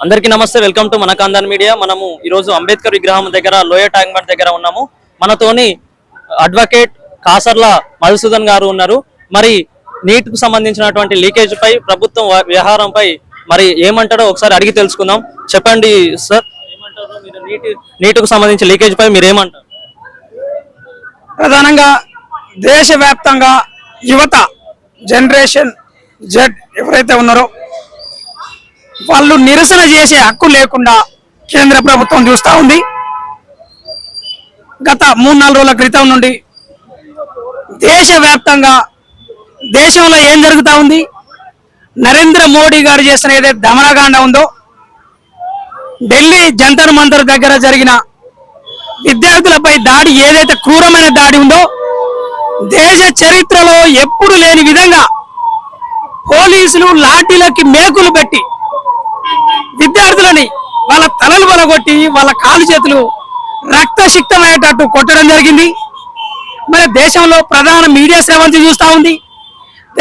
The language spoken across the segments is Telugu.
అందరికీ నమస్తే, వెల్కమ్ టు మన కాందాన్ మీడియా. మనము ఈరోజు అంబేద్కర్ విగ్రహం దగ్గర లోయ ట్యాంక్ బండ్ దగ్గర ఉన్నాము. మనతోని అడ్వకేట్ కాసర్ల మధుసూదన్ గారు ఉన్నారు. మరి నీట్ కు సంబంధించినటువంటి లీకేజ్ పై, ప్రభుత్వం వ్యవహారంపై మరి ఏమంటారో ఒకసారి అడిగి తెలుసుకుందాం. చెప్పండి సార్, ఏమంటారు మీరు? నీట్ కు సంబంధించిన లీకేజ్ పై మీరు ఏమంటారు? ప్రధానంగా దేశవ్యాప్తంగా యువత జనరేషన్ జెడ్ ఎవరైతే ఉన్నారో వాళ్ళు నిరసన చేసే హక్కు లేకుండా కేంద్ర ప్రభుత్వం చూస్తూ ఉంది. గత 3-4 రోజుల క్రితం నుండి దేశవ్యాప్తంగా దేశంలో ఏం జరుగుతూ ఉంది, నరేంద్ర మోడీ గారు చేసిన ఏదైతే దమనకాండ ఉందో, ఢిల్లీ జంతర్ మంతర్ దగ్గర జరిగిన విద్యార్థులపై దాడి ఏదైతే క్రూరమైన దాడి ఉందో, దేశ చరిత్రలో ఎప్పుడు లేని విధంగా పోలీసులు లాఠీలకి మేకులు పెట్టి విద్యార్థులని వాళ్ళ తలలు బలగొట్టి వాళ్ళ కాలు చేతులు రక్తసిక్తమయ్యేటట్టు కొట్టడం జరిగింది. మరి దేశంలో ప్రధాన మీడియా సేవంతి చూస్తూ ఉంది.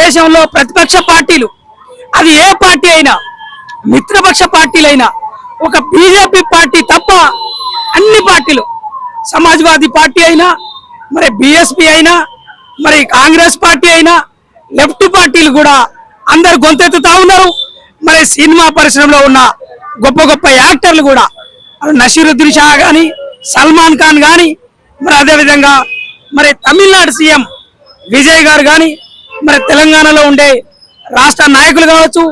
దేశంలో ప్రతిపక్ష పార్టీలు, అది ఏ పార్టీ అయినా, మిత్రపక్ష పార్టీలైనా, ఒక బీజేపీ పార్టీ తప్ప అన్ని పార్టీలు, సమాజ్వాదీ పార్టీ అయినా, మరి బీఎస్పీ అయినా, మరి కాంగ్రెస్ పార్టీ అయినా, లెఫ్ట్ పార్టీలు కూడా అందరు గొంతెత్తుతా ఉన్నారు. మరి సినిమా పరిశ్రమలో ఉన్న గొప్ప గొప్ప యాక్టర్లు కూడా, నసీరుద్దీన్ షా కానీ, సల్మాన్ ఖాన్ కానీ, మరి అదేవిధంగా మరి తమిళనాడు సీఎం విజయ్ గారు కానీ, మరి తెలంగాణలో ఉండే రాష్ట్ర నాయకులు కావచ్చు,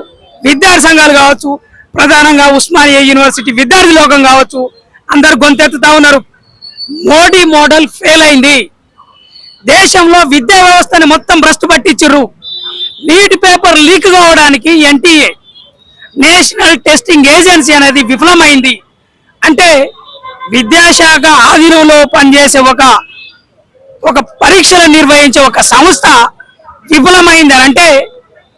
విద్యార్థి సంఘాలు కావచ్చు, ప్రధానంగా ఉస్మానియా యూనివర్సిటీ విద్యార్థి లోకం కావచ్చు, అందరు గొంతెత్తుతా ఉన్నారు. మోడీ మోడల్ ఫెయిల్ అయింది. దేశంలో విద్యా వ్యవస్థని మొత్తం భ్రష్టు పట్టించారు. నీట్ పేపర్ లీక్ కావడానికి ఎన్టీఏ, నేషనల్ టెస్టింగ్ ఏజెన్సీ అనేది విఫలమైంది. అంటే విద్యాశాఖ ఆధీనంలో పనిచేసే ఒక పరీక్షలు నిర్వహించే ఒక సంస్థ విఫలమైంది అంటే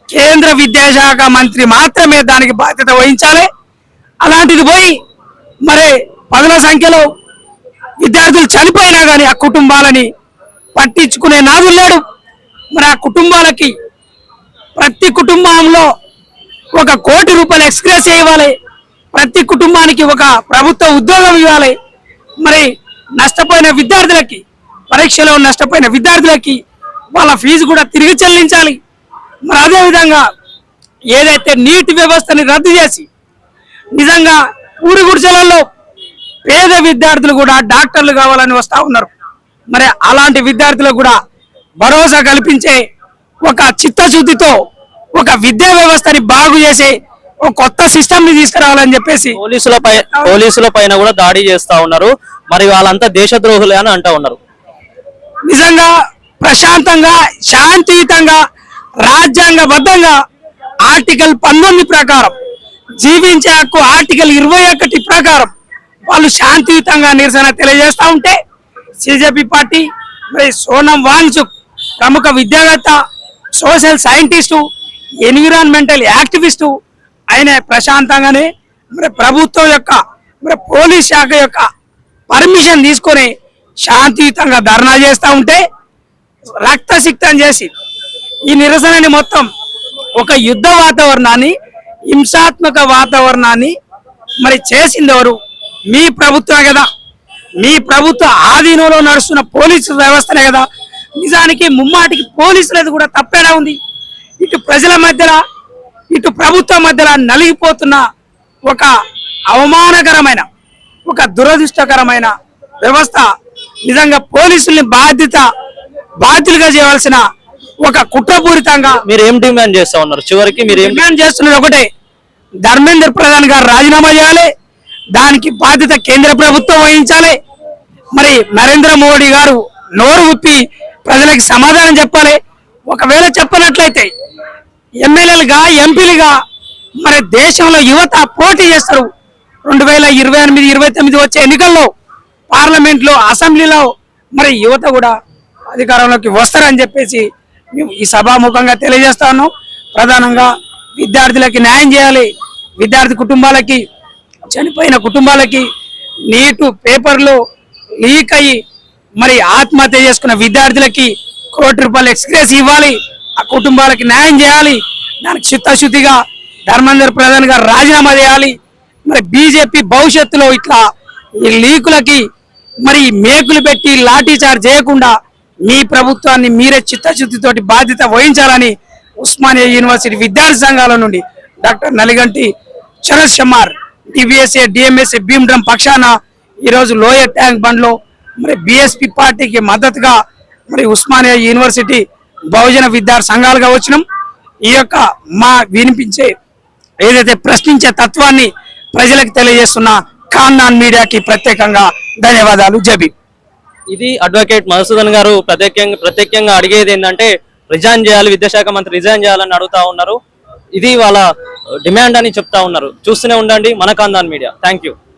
కేంద్ర విద్యాశాఖ మంత్రి మాత్రమే దానికి బాధ్యత వహించాలి. అలాంటిది పోయి మరి 10ల సంఖ్యలో విద్యార్థులు చనిపోయినా కానీ ఆ కుటుంబాలని పట్టించుకునే నాదులు లేడు. మరి ఆ కుటుంబాలకి ప్రతి కుటుంబంలో ₹1 కోటి ఎక్స్గ్రేస్ ఇవ్వాలి, ప్రతి కుటుంబానికి ఒక ప్రభుత్వ ఉద్యోగం ఇవ్వాలి. మరి నష్టపోయిన విద్యార్థులకి, పరీక్షలో నష్టపోయిన విద్యార్థులకి వాళ్ళ ఫీజు కూడా తిరిగి చెల్లించాలి. మరి అదేవిధంగా ఏదైతే నీట్ వ్యవస్థని రద్దు చేసి నిజంగా ఊరి గుడిసెలలో పేద విద్యార్థులు కూడా డాక్టర్లు కావాలని వస్తూ ఉన్నారు. మరి అలాంటి విద్యార్థులకు కూడా భరోసా కల్పించే ఒక చిత్తశుద్ధితో ఒక విద్యా వ్యవస్థని బాగు చేసే ఒక కొత్త సిస్టమ్ ని తీసుకురావాలని చెప్పేసి పోలీసుల పైన కూడా దాడి చేస్తా ఉన్నారు. మరి వాళ్ళంతా దేశద్రోహులే అని అంటా ఉన్నారు. నిజంగా ప్రశాంతంగా, శాంతియుతంగా, రాజ్యాంగబద్ధంగా ఆర్టికల్ 19 ప్రకారం జీవించే హక్కు, ఆర్టికల్ 21 ప్రకారం వాళ్ళు శాంతియుతంగా నిరసన తెలియజేస్తూ ఉంటే, సిజేపీ పార్టీ మరి సోనం వాంగ్చుక్ ప్రముఖ విద్యావేత్త, సోషల్ సైంటిస్టు, ఎన్విరాన్మెంటల్ యాక్టివిస్టు, ఆయన ప్రశాంతంగానే మరి ప్రభుత్వం యొక్క, మరి పోలీస్ శాఖ యొక్క పర్మిషన్ తీసుకొని శాంతియుతంగా ధర్నా చేస్తూ ఉంటే రక్తసిక్తం చేసి ఈ నిరసనని మొత్తం ఒక యుద్ధ వాతావరణాన్ని, హింసాత్మక వాతావరణాన్ని మరి చేసింది ఎవరు? మీ ప్రభుత్వమే కదా, మీ ప్రభుత్వ ఆధీనంలో నడుస్తున్న పోలీసు వ్యవస్థనే కదా. నిజానికి ముమ్మాటికి పోలీసులది కూడా తప్పేలా ఉంది. ఇటు ప్రజల మధ్యలో, ఇటు ప్రభుత్వం మధ్యలో నలిగిపోతున్న ఒక అవమానకరమైన, ఒక దురదృష్టకరమైన వ్యవస్థ. నిజంగా పోలీసుల్ని బాధ్యులుగా చేయవలసిన ఒక కుట్రపూరితంగా మీరు ఏం డిమాండ్ చేస్తా ఉన్నారు? చివరికి మీరు ఏం డిమాండ్ చేస్తున్నారు? ఒకటే, ధర్మేంద్ర ప్రధాన్ గారు రాజీనామా చేయాలి, దానికి బాధ్యత కేంద్ర ప్రభుత్వం వహించాలి. మరి నరేంద్ర మోడీ గారు నోరు విప్పి ప్రజలకు సమాధానం చెప్పాలి. ఒకవేళ చెప్పనట్లయితే ఎమ్మెల్యేలుగా, ఎంపీలుగా మరి దేశంలో యువత పోటీ చేస్తారు. 2028, 2029 వచ్చే ఎన్నికల్లో పార్లమెంట్లో, అసెంబ్లీలో మరి యువత కూడా అధికారంలోకి వస్తారని చెప్పేసి మేము ఈ సభాముఖంగా తెలియజేస్తా ఉన్నాం. ప్రధానంగా విద్యార్థులకి న్యాయం చేయాలి. విద్యార్థి కుటుంబాలకి, చనిపోయిన కుటుంబాలకి, నీటు పేపర్లు లీక్ అయ్యి మరి ఆత్మహత్య చేసుకున్న విద్యార్థులకి ₹1 కోటి ఎక్స్గ్రేస్ ఇవ్వాలి. ఆ కుటుంబాలకి న్యాయం చేయాలి. దానికి చిత్తశుద్ధిగా ధర్మేంద్ర ప్రధాన్ గారు రాజీనామా చేయాలి. మరి బీజేపీ భవిష్యత్తులో ఇట్లా ఈ లీకులకి మరి మేకులు పెట్టి లాఠీ చార్జ్ చేయకుండా మీ ప్రభుత్వాన్ని మీరే చిత్తశుద్ధితోటి బాధ్యత వహించాలని ఉస్మానియా యూనివర్సిటీ విద్యార్థి సంఘాల నుండి డాక్టర్ నలిగంటి శరత్ కుమార్ డివిఎస్ఏ డిఎంఎస్ఏ భీమ్డ్రమ్ పక్షాన ఈరోజు లోయర్ ట్యాంక్ బండ్లో మరి బిఎస్పి పార్టీకి మద్దతుగా మరి ఉస్మానియా యూనివర్సిటీ బహుజన విద్యార్థి సంఘాలుగా వచ్చినాం. ఈ యొక్క మా వినిపించే ఏదైతే ప్రశ్నించే తత్వాన్ని ప్రజలకు తెలియజేస్తున్న ఖాన్ మీడియాకి ప్రత్యేకంగా ధన్యవాదాలు. జబీ. ఇది అడ్వకేట్ మధుసూదన్ గారు ప్రత్యేకంగా అడిగేది ఏంటంటే రిజైన్ చేయాలి, విద్యాశాఖ మంత్రి రిజైన్ చేయాలని అడుగుతా ఉన్నారు. ఇది వాళ్ళ డిమాండ్ అని చెప్తా ఉన్నారు. చూస్తూనే ఉండండి మన ఖాన్ మీడియా. Thank you.